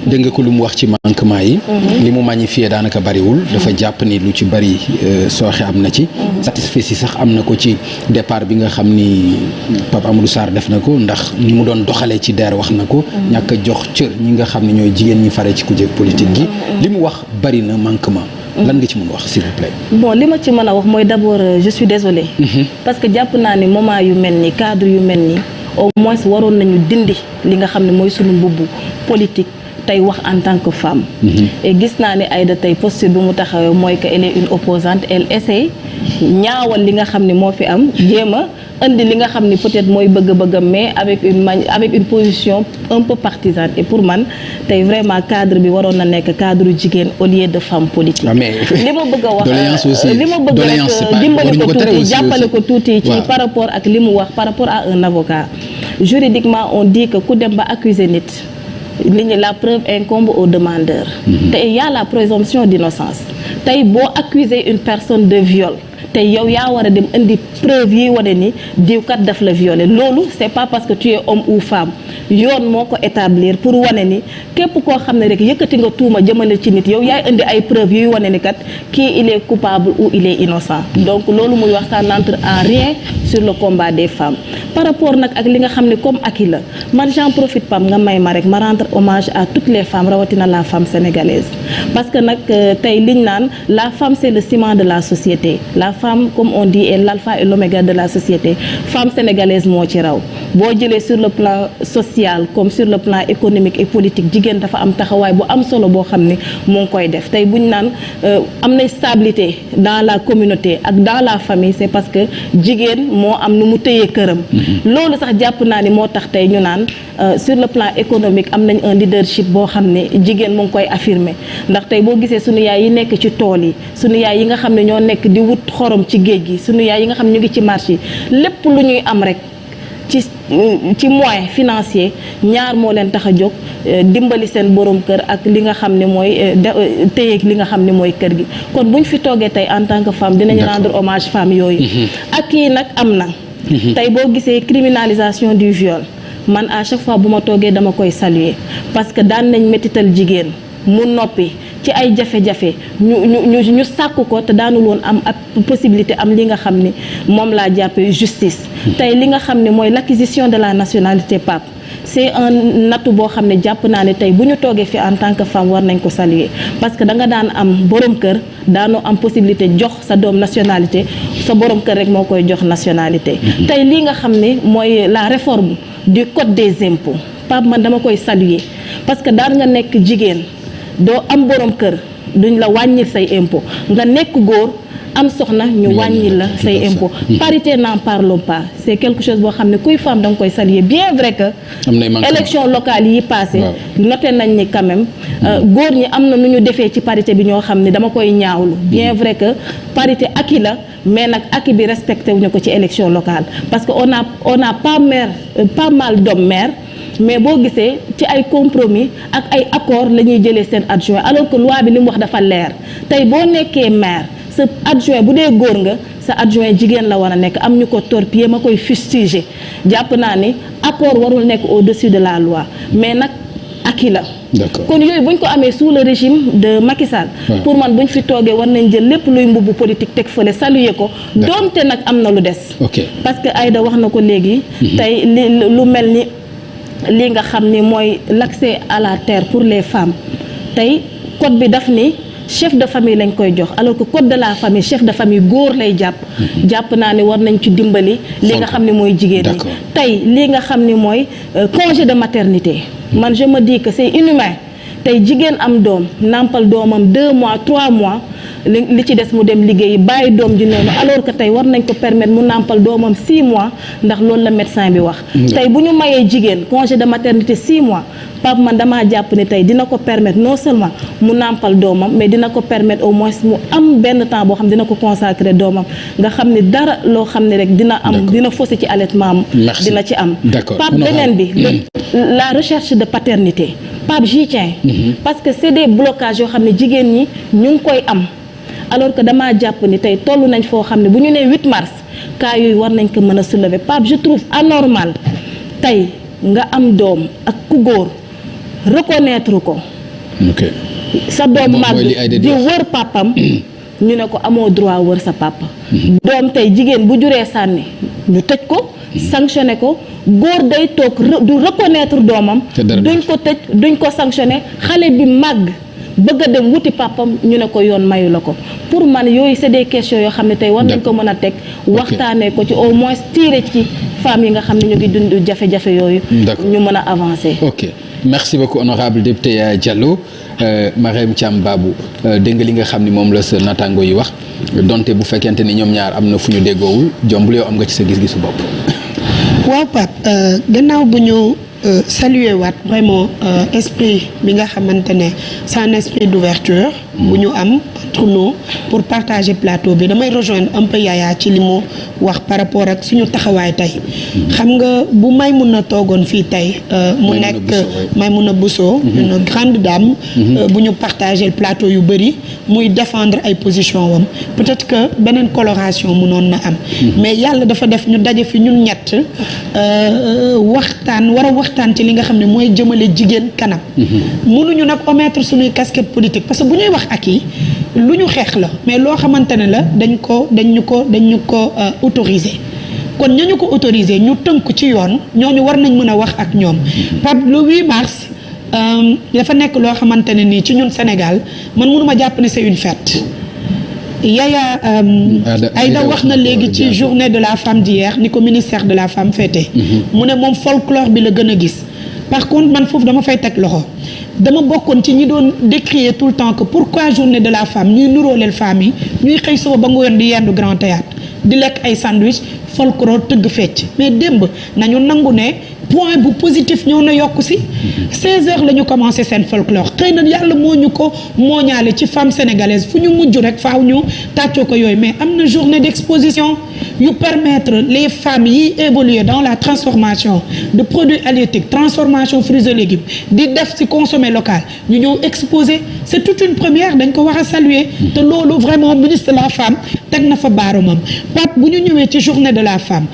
dégg nga ko lu mu wax ci manquement yi. li mu magnifié daanaka bariwul. dafa jàpp ni lu ci bari sooxe am na ci. satisfait si sax am na ko ci départ bi nga xam ni Pape Amadou Sarr def na ko ndax ni mu doon doxalee ci DER wax na ko. ñàkk a jox cër ñi nga xam ne ñooy jigéen ñi fare ci kujje politique gi. li mu wax bari na manquement. lan nga ci mën wax s'il vous plaît. bon li ma ci mën a wax mooy d'abord je suis désolée. parce que jàpp naa ni moment yu mel ni cadre yu mel ni au moins waroon nañu dindi li nga xam ne mooy sunu mbubb politique tey wax en tant que femme. et gis naa ne Aïda tey posture bi mu taxawee mooy que elle est une opposante elle essaie ñaawal li nga xam ne moo fi am jéem a indi li nga xam ni peut-être mooy bëgg-bëggam mais avec une position un peu partisane et pour man tey vraiment cadre bi waroon na nekk cadre jigéen au lieu de femme politique. li ma bëgg a wax li ma bëgg rek dimbali ko tuuti jàppale ko tuuti ci par rapport ak li mu wax par rapport à un avocat juridiquement on dit que ku dem ba accuser nit la preuve incombe au demandeur. te il y a la présomption d'innocence tey boo accuser une personne de viol te yow yaa war a dem indi preuve yi wane ni diwkat daf la violer loolu c'est pas parce que tu es homme ou femme yoon moo ko établir pour wane ni képp koo xam ne rek yëkkati nga tuuma jëmale ci nit yow yaay indi ay preuve yuy wane ni kat kii il est coupable ou il est innocent donc loolu muy wax ça n'entre en rien sur le combat des femmes par rapport nag ak li nga xam ne comme acquis la man j'en profite pam nga may ma rek ma rendre hommage à toutes les femmes rawatina la femme sénégalaise parce que nag tey liñ naan la femme c'est le ciment de la société la femme comme on dit est l'alpha et l'oméga de la société femme sénégalaise moo ci raw boo jëlee sur le plan social comme sur le plan économique et politique jigéen dafa am taxawaay bu am solo boo xam ne mu ngi koy def tey buñ naan am na stabilité dans la communauté ak dans la famille c'est parce que jigéen moo am nu mu téyee këram loolu sax jàpp naa ni moo tax tey ñu naan sur le plan économique am nañ un leadership boo xam ne jigéen mu ngi koy affirmer ndax tey boo gisee sunu yaay yi nekk ci tool yi sunu yaay yi nga xam ne ñoo nekk di wut xorom ci géej gi sunu yaay yi nga xam ne ñu ngi ci marché yi lépp lu ñuy am rek ci moyen financier ñaar moo leen tax a jóg dimbali seen borom kër ak li nga xam ne mooy téyeeg li nga xam ne mooy kër gi kon buñ fi toogee tey en tant que femme dinañu rendre hommage femme yooyu ak kii nag am na tey boo gisee criminalisation du viol man à chaque fois bu ma toogee dama koy saluer parce que daan nañ métital jigéen mu noppi ci ay jafe-jafe ñu sàkk ko te daanul woon am ak possibilité am li nga xam ni moom laa jàppee justice tey li nga xam ne mooy l'acquisition de la nationalité Pape c'est un atout boo xam ne jàpp naa ne tey bu ñu toogee fi en tant que femme war nañ ko saluer parce que da nga daan am borom kër daanoo am possibilité jox sa doom nationalité sa borom kër rek moo koy jox nationalité tey li nga xam ne mooy la réforme du code des impôts Pape man dama koy saluer parce que daan nga nekk jigéen doo am borom kër duñ la wàññil say impôt nga nekk góor am soxna ñu wàññil la say impôt parité n'en parlons pas c'est quelque chose boo xam ne kuy femme da nga koy saluer bien vrai que élection locale yi passé noté nañ ni quand même góor ñi am na nu ñu defee ci parité bi ñoo xam ne dama koy ñaawlu bien vrai que parité acquis la mais nag acquis bi respecté wuñu ko ci élection locale parce que on a pas mal d'hommes maires mais boo gisee ci ay compromis ak ay accords la ñuy jëlee seen adjoint alors que loi bi li mu wax dafa leer tey boo nekkee maire sa adjoint bu dee góor nga sa adjoint jigéen la war a nekk am ñu ko torpiller ma koy fustiger jàpp naa ni accord warul nekk au-dessus de la loi mais nag acquis la kon yooyu buñ ko amee sous le régime de Macky Sall pour man buñ fi toogee war nañ jël lépp luy mbubbu politique teg fële saluer ko doonte nag am na lu des parce que Aïda wax na ko léegi tey lu mel ni li nga xam ni mooy l'accès à la terre pour les femmes tey code bi daf ni chef de famille lañ koy jox alors que code de la famille chef de famille góor lay jàpp naa ne war nañ ci dimbali li nga xam ne mooy jigéen ñi tey li nga xam ni mooy congé de maternité man je me dis que c'est inhumain tey jigéen am doom nàmpal doomam 2 mois 3 mois li ci des mu dem liggéeyi bàyyi doom ji noonu alors que tey war nañ ko permettre mu nàmpal doomam 6 mois ndax loolu la médecin bi wax tey bu ñu mayee jigéen congé de maternité 6 mois Pape man damaa jàpp ne tey dina ko permettre non seulement mu nàmpal doomam mais dina ko permettre au moins mu am benn temps boo xam dina ko consacrer doomam nga xam ne dara loo xam ne rek dina am dina faussé ci allaitement dina ci am Pape beneen bi la recherche de paternité Pape j'y tiens parce que c'est des blocages yoo xam ne jigéen ñi ñu ngi koy am alors que damaa jàpp ni tey toll nañ foo xam ne bu ñu nee 8 mars cas yooyu war nañ ko mën a soulever Pape je trouve anormal tey nga am doom ak ku góor reconnaître ko sa doom màgg di wër papam ñu ne ko amoo droit wër sa papa. doom tey jigéen bu juree sànni ñu tëj ko sanctionné ko góor day toog du reconnaître doomam duñ ko tëj duñ ko sanctionné xale bi màgg bëgg a dem wuti papam ñu ne ko yoon mayu la ko pour man yooyu c'est des questions yoo xam ne tey war nañ ko mën a teg waxtaanee ko ci au moins tirer ci femmes yi nga xam ne ñu ngi dund jafe-jafe yooyu ñu mën a avancer. Ok, merci beaucoup honorable député Diallo. Marème Thiam Babou dégg nga li nga xam ni moom la sa natango yi wax donte bu fekkente ni ñoom ñaar am na fu ñu déggoowul jombul yow am nga ci sa gis-gisu bopp. waaw Pape gannaaw bu ñu saluer waat vraiment esprit bi nga xamante ne c'est un esprit d'ouverture bu ñu am entre nous pour partager plateau bi damay rejoindre un peu Yaya ci li mu wax par rapport ak suñu taxawaay tey xam nga bu Maïmouna toogoon fii tey mu nekk Maïmouna Bousso une grande dame bu ñu partager plateau yu bëri muy défendre ay position wam peut-être que beneen coloration mënoon na am mais yàlla dafa def ñu daje fi ñun ñett waxtaan ci li nga xam ne mooy jëmale jigéen kanam mënuñu nag omettre suñuy casquette politique parce que bu ñuy wax ak yi lu ñu xeex la mais loo xamante ne la dañ ñu ko autoriser kon ñañu ko autoriser ñu tënk ci yoon ñooñu war nañ mën a wax ak ñoom par le 8 mars dafa nekk loo xamante ne nii ci ñun Sénégal man mënuma jàpp ne c'est une fête Yaya Aïda wax na léegi ci journée de la femme d'hier ni ko ministère de la femme fêté mu ne moom folklore bi la gën a gis par contre man foofu dama fay teg loxo dama bokkoon ci ñi doon décrier tout le temps que pourquoi journée de la femme ñuy nuróoleel femmes yi ñuy xëy suba ba ngoon di yendu grand théâtre di lekk ay sandwich folklore tëgg fecc mais démb nañu nangu ne point bu positif ñëw na yokku si 16h la ñu commencé seen folklore xëy na yàlla moo ñu ko mooñaale ci femme sénégalaise fu ñu mujj rek faaw ñu tàccoo ko yooyu mais am na journée d'exposition yu permettre les femmes yi évoluer dans la transformation de produits halieutiques transformation fruits et légumes di def ci consommer local ñu ñëw exposer c'est toute une première dañ ko war a saluer te loolu vraiment ministre de la femme teg na fa baaromam Pape bu ñu ñëwee ci journée de la femme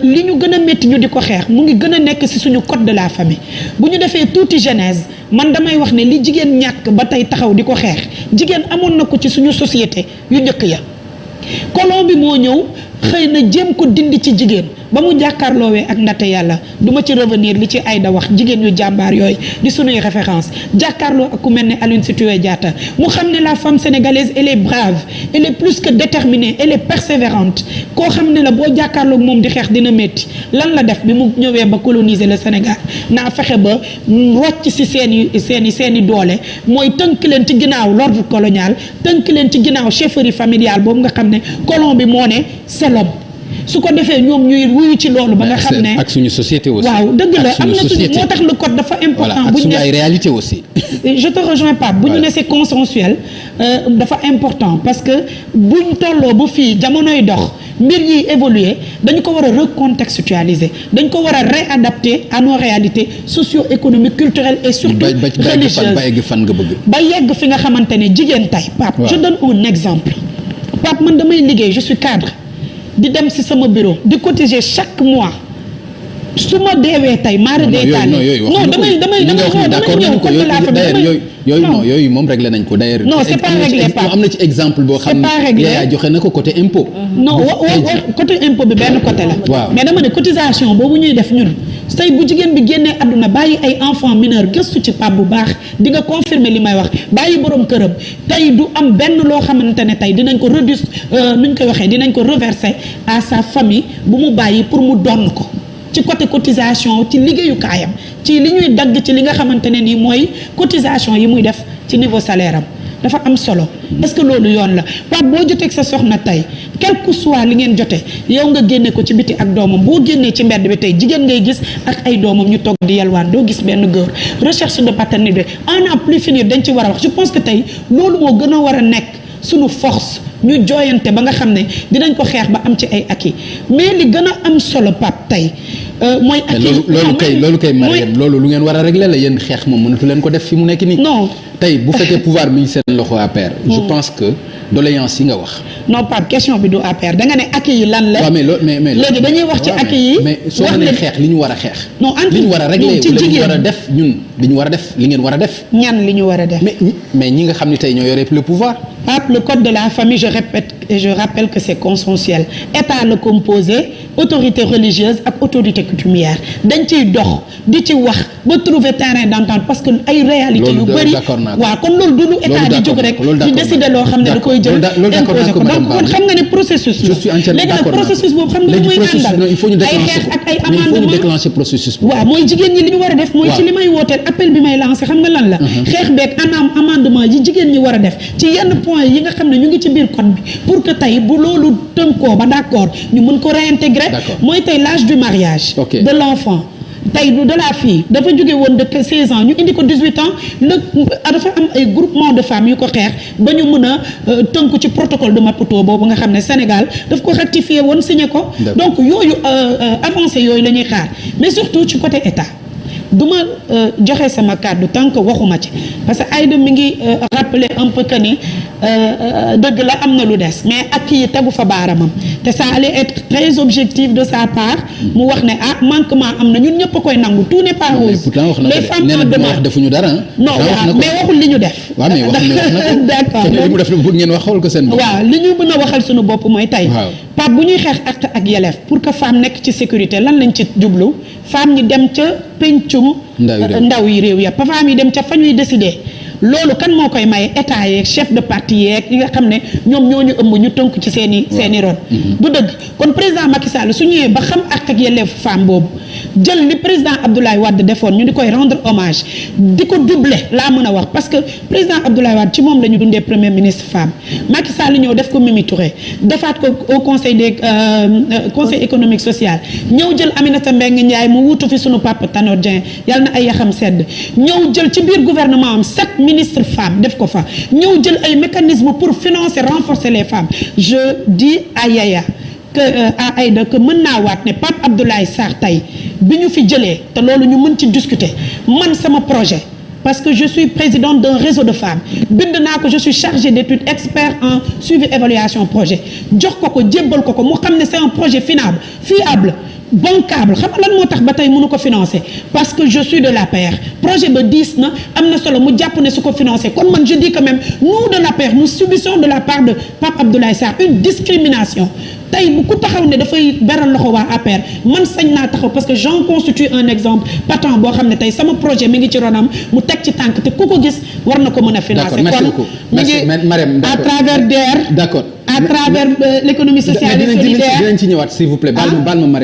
li ñu gën a métti ñu di ko xeex mu ngi gën a nekk ci suñu code de la famille bu ñu defee tuuti genèse man damay wax ne li jigéen ñàkk ba tey taxaw di ko xeex jigéen amoon na ko ci suñu société yu njëkk ya colon bi moo ñëw xëy na jéem ko dindi ci jigéen ba mu jàkkaarloowee ak ndatte yàlla du ma ci revenir li ci Aïda wax jigéen yu jàmbaar yooyu di suñuy référence jàkkaarloo ak ku mel ne Aline Sitoé Diatta mu xam ne la femme sénégalaise elle est brave elle est plus que déterminée elle est persévérante koo xam ne la boo jàkkaarloo ak moom di xeex dina métti lan la def bi mu ñëwee ba coloniser le Sénégal naa fexe ba rocc ci seeni doole mooy tënk leen ci ginnaaw l'ordre colonial tënk leen ci ginnaaw chefferie familiale boobu nga xam ne colon bi moo ne c'est l'homme su ko defee ñoom ñuy wuyu ci loolu ba nga xam ne ak suñu société aussi waaw dëgg la am na suñu moo tax le code dafa important ak suñu ay réalité aussi je te rejoins pas bu ñu ne c'est consensuel dafa important parce que buñ tolloo ba fii jamonoy dox mbir yi évoluer dañu ko war a recontextualiser dañ ko war a réadapter à nos réalités socio-économiques culturelles et surtout religieuses ba yegg fan nga bëgg ba yegg fi nga xamante ne jigéen tey Pape je donne un exemple Pape man damay liggéey je suis cadre di dem ci sama bureau di cotiser chaque mois su ma deewee tey maara deytaane non damay yooyu moom réglé nañ ko d'ailleurs non c'est pas réglé pas am na ci exemple boo xam ne yaa joxe na ko côté impôt non côté impôt bi benn côté la waaw mais dama ne cotisation boobu ñuy def ñun tey bu jigéen bi génnee àdduna bàyyi ay enfants mineurs gëstu ci Pape bu baax di nga confirmer li may wax bàyyi borom këram tey du am benn loo xamante ne tey dinañ ko nuñ koy waxee dinañ ko reverser à sa famille bu mu bàyyi pour mu donn ko ci côté cotisation ci liggéeyukaayam ci li ñuy dagg ci li nga xamante ne nii mooy cotisation yi muy def ci niveau salaire am dafa am solo est-ce que loolu yoon la Pape boo jotee sa soxna tey quel que soit li ngeen jotee yow nga génne ko ci biti ak doomam boo génnee ci mbedd bi tey jigéen ngay gis ak ay doomam ñu toog di yalwaan doo gis benn góor recherche de paternité en plus finir dañ ci war a wax je pense que tey loolu moo gën a war a nekk suñu force ñu jooyante ba nga xam ne dinañ ko xeex ba am ci ay acquis mais li gën a am solo Pape tey mooy. ak loolu kay Marième loolu lu ngeen war a régler la yéen xeex moom mënatu leen ko def fi mu nekk nii. non tey bu fekkee pouvoir bi ñu seen loxo APR. je pense que doléance yi nga wax. non Pape question bi du APR da nga ne ak yi lan la. waaw mais léegi dañuy wax ci ak yi. mais soo mënee xeex li ñu war a xeex. non li ñu war a régler wala li ñu war a def ñun li ñu war a def li ngeen war a def. ñan li ñu war a def. mais ñi nga xam ne tey ñoo yore le pouvoir. Pape, le code de la famille, je répète et je rappelle que c'est consensuel. État le composé, autorité religieuse ak autorité coutumière dañ ciy dox di ci wax ba trouver terrain d'entente parce que ay réalité yu bëri waaw kon loolu du lu état di jóg rek di décider loo xam ne da koy jël imposer ko donc kon xam nga ne processus la léegi nag processus boobu xam nga lu muy àndal ay xeex ak ay amendement waaw mooy jigéen ñi li ñu war a def mooy ci li may wooteel appel bi may lancé xam nga lan la xeex beeg amendement yi jigéen ñi war a def ci yenn point yi nga xam ne ñu ngi ci biir code bi pour que tey bu loolu tënkoo ba d'accord ñu mën ko réintégrer mooy tey l'âge du mariage de l'enfant tey de la fille dafa jóge woon de 16 ans ñu indi ko 18 ans dafa am ay groupement de femmes yu ko xeex ba ñu mën a tënku ci protocole de Maputo boobu nga xam ne Sénégal daf ko ratifié woon signé ko donc yooyu avancé yooyu la ñuy xaar mais surtout ci côté état du ma joxe sama kàddu tant que waxuma ci parce que Aïda mi ngi rappeler un peu que ni dëgg la am na lu des mais ak yi tegu fa baaramam te ça allait être très objectif de sa part mu wax ne manquement am na ñun ñëpp a koy nangu tout n'est pas rose. les femmes en demandent defuñu dara. non waaw mais waxul li ñu def. waaw mais wax na ko d'accord li mu def bëgg ngeen waxal ko seen bopp. waaw li ñu mën a waxal suñu bopp mooy tey. Pape bu ñuy xeex ak yelleef pour que femme nekk ci sécurité lan lañ ci jublu femme ñi dem ca pencum ndaw yi réew ya femme yi dem ca fa ñuy décider loolu kan moo koy maye état yeeg chef de parti yeeg yi nga xam ne ñoom ñoo ñu ëmb ñu tënk ci seeni ron du dëgg kon président Macky Sall su ñëwee ba xam ak yelleefu femme boobu jël li président Abdoulaye Wade defoon ñu di koy rendre hommage di ko doubler laa mën a wax parce que président Abdoulaye Wade ci moom la ñu dundee premier ministre femme Macky Sall ñëw def ko Mimi Touré defaat ko au conseil des conseil économique social ñëw jël Aminata Mbengue Ndiaye mu wuutu fi sunu papa Tanor Dieng yàlla na ay yaxam sedd ñëw jël ci biir gouvernement am 7 ministres femmes def ko fa ñëw jël ay mécanismes pour financer renforcer les femmes je dis à Yaya que à Aïda que mën naa waat ne Pape Abdoulaye Sarr tey bi ñu fi jëlee te loolu ñu mën ci discuter man sama projet parce que je suis présidente d'un réseau de femmes bind naa ko je suis chargée d'études expert en suivi évaluation projet jox ko jébbal ko mu xam ne c'est un projet fiable bancable xam nga lan moo tax ba tey mënu ko financer parce que je suis de l'APR projet ba diis na am na solo mu jàpp ne su ko financer kon man je dis quand même nous de l'APR nous subissons de la part de Pape Abdoulaye Sarr une discrimination tey bu ku taxaw ne dafay beral loxo waa APR man sañ naa taxaw parce que j'en constitue un exemple patent boo xam ne tey sama projet mi ngi ci ronam mu teg ci tànk te ku ko gis war na ko mën a financer kon mi ngi à travers DER d'accord à travers l'économie sociale et solidaire dinañ ci ñëwaat s'il vous plaît baal ma